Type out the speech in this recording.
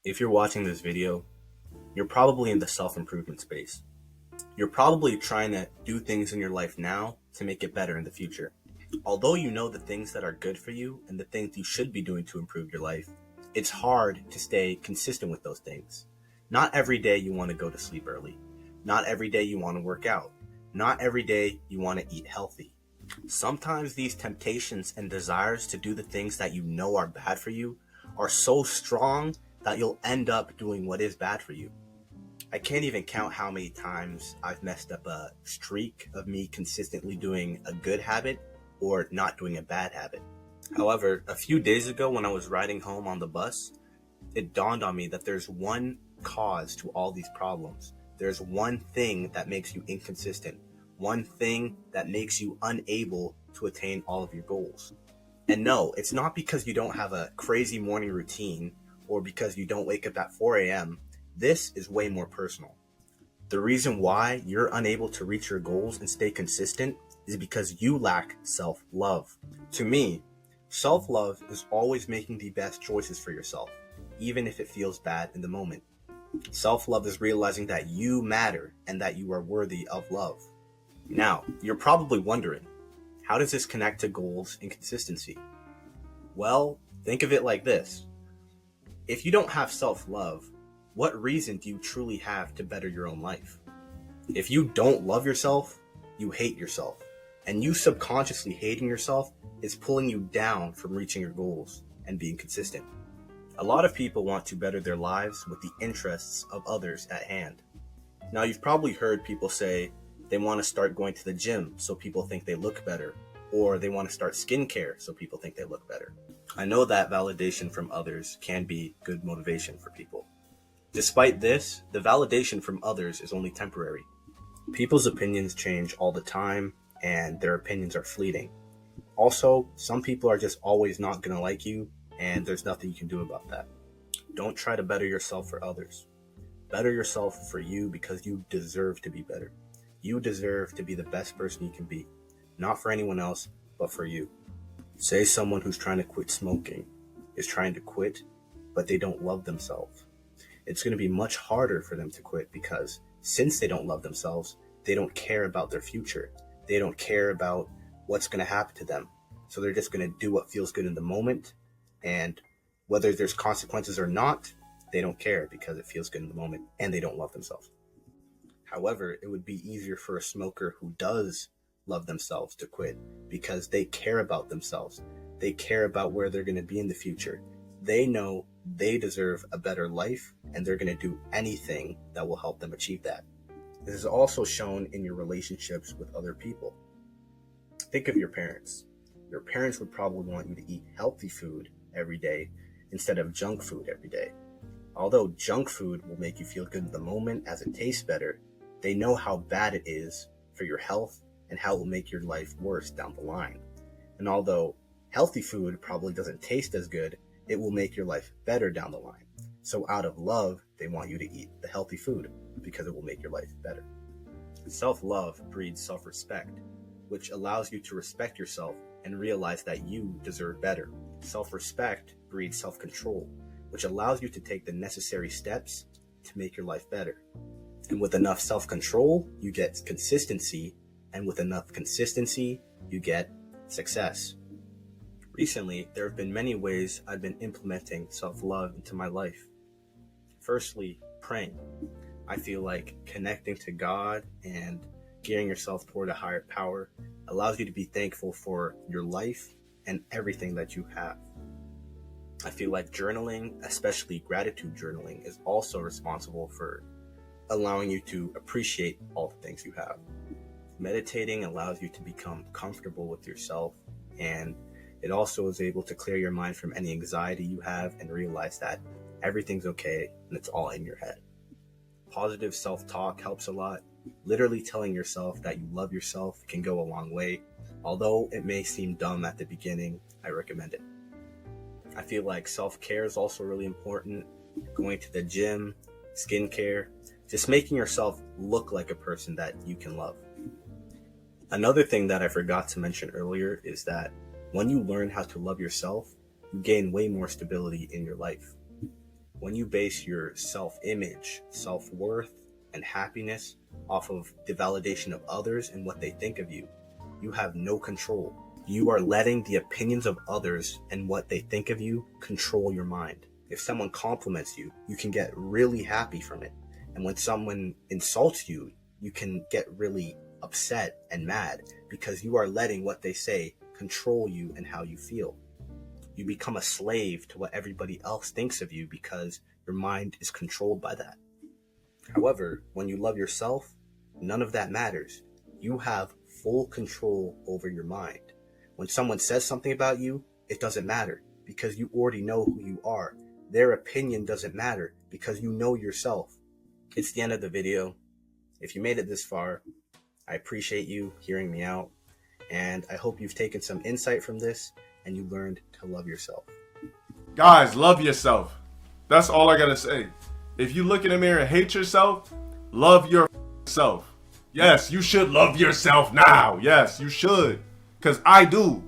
If you're watching this video, you're probably in the self-improvement space. You're probably trying to do things in your life now to make it better in the future. Although you know the things that are good for you and the things you should be doing to improve your life, it's hard to stay consistent with those things. Not every day you want to go to sleep early. Not every day you want to work out. Not every day you want to eat healthy. Sometimes these temptations and desires to do the things that you know are bad for you are so strong that you'll end up doing what is bad for you. I can't even count how many times I've messed up a streak of me consistently doing a good habit or not doing a bad habit. However, a few days ago when I was riding home on the bus, it dawned on me that there's one cause to all these problems. There's one thing that makes you inconsistent, one thing that makes you unable to attain all of your goals. And no, it's not because you don't have a crazy morning routine or because you don't wake up at 4 a.m. This is way more personal. The reason why you're unable to reach your goals and stay consistent is because you lack self-love. To me, self-love is always making the best choices for yourself, even if it feels bad in the moment. Self-love is realizing that you matter and that you are worthy of love. Now, you're probably wondering, how does this connect to goals and consistency? Well, think of it like this. If you don't have self-love, what reason do you truly have to better your own life? If you don't love yourself, you hate yourself. And you subconsciously hating yourself is pulling you down from reaching your goals and being consistent. A lot of people want to better their lives with the interests of others at hand. Now, you've probably heard people say they want to start going to the gym so people think they look better, or they want to start skincare so people think they look better. I know that validation from others can be good motivation for people. Despite this, the validation from others is only temporary. People's opinions change all the time, and their opinions are fleeting. Also, some people are just always not going to like you, and there's nothing you can do about that. Don't try to better yourself for others. Better yourself for you because you deserve to be better. You deserve to be the best person you can be. Not for anyone else, but for you. Say someone who's trying to quit smoking is trying to quit, but they don't love themselves. It's going to be much harder for them to quit because since they don't love themselves, they don't care about their future. They don't care about what's going to happen to them. So they're just going to do what feels good in the moment. And whether there's consequences or not, they don't care because it feels good in the moment and they don't love themselves. However, it would be easier for a smoker who does love themselves to quit because they care about themselves. They care about where they're going to be in the future. They know they deserve a better life and they're going to do anything that will help them achieve that. This is also shown in your relationships with other people. Think of your parents. Your parents would probably want you to eat healthy food every day instead of junk food every day. Although junk food will make you feel good in the moment as it tastes better, they know how bad it is for your health and how it will make your life worse down the line. And although healthy food probably doesn't taste as good, it will make your life better down the line. So out of love, they want you to eat the healthy food because it will make your life better. Self-love breeds self-respect, which allows you to respect yourself and realize that you deserve better. Self-respect breeds self-control, which allows you to take the necessary steps to make your life better. And with enough self-control, you get consistency, and with enough consistency, you get success. Recently, there have been many ways I've been implementing self-love into my life. Firstly, praying. I feel like connecting to God and gearing yourself toward a higher power allows you to be thankful for your life and everything that you have. I feel like journaling, especially gratitude journaling, is also responsible for allowing you to appreciate all the things you have. Meditating allows you to become comfortable with yourself, and it also is able to clear your mind from any anxiety you have and realize that everything's okay and it's all in your head. Positive self-talk helps a lot. Literally telling yourself that you love yourself can go a long way. Although it may seem dumb at the beginning, I recommend it. I feel like self-care is also really important. Going to the gym, skincare, just making yourself look like a person that you can love. Another thing that I forgot to mention earlier is that When you learn how to love yourself, you gain way more stability in your life. When you base your self-image, self-worth, and happiness off of the validation of others and what they think of you, you have no control. You are letting the opinions of others and what they think of you control your mind. If someone compliments you, you can get really happy from it. And when someone insults you, you can get really upset and mad because you are letting what they say control you and how you feel. You become a slave to what everybody else thinks of you because your mind is controlled by that. However, when you love yourself, none of that matters. You have full control over your mind. When someone says something about you, it doesn't matter because you already know who you are. Their opinion doesn't matter because you know yourself. It's the end of the video. If you made it this far, I appreciate you hearing me out, and I hope you've taken some insight from this and you learned to love yourself. Guys, love yourself. That's all I gotta say. If you look in the mirror and hate yourself, love yourself. Yes, you should love yourself now. Yes, you should. Because I do.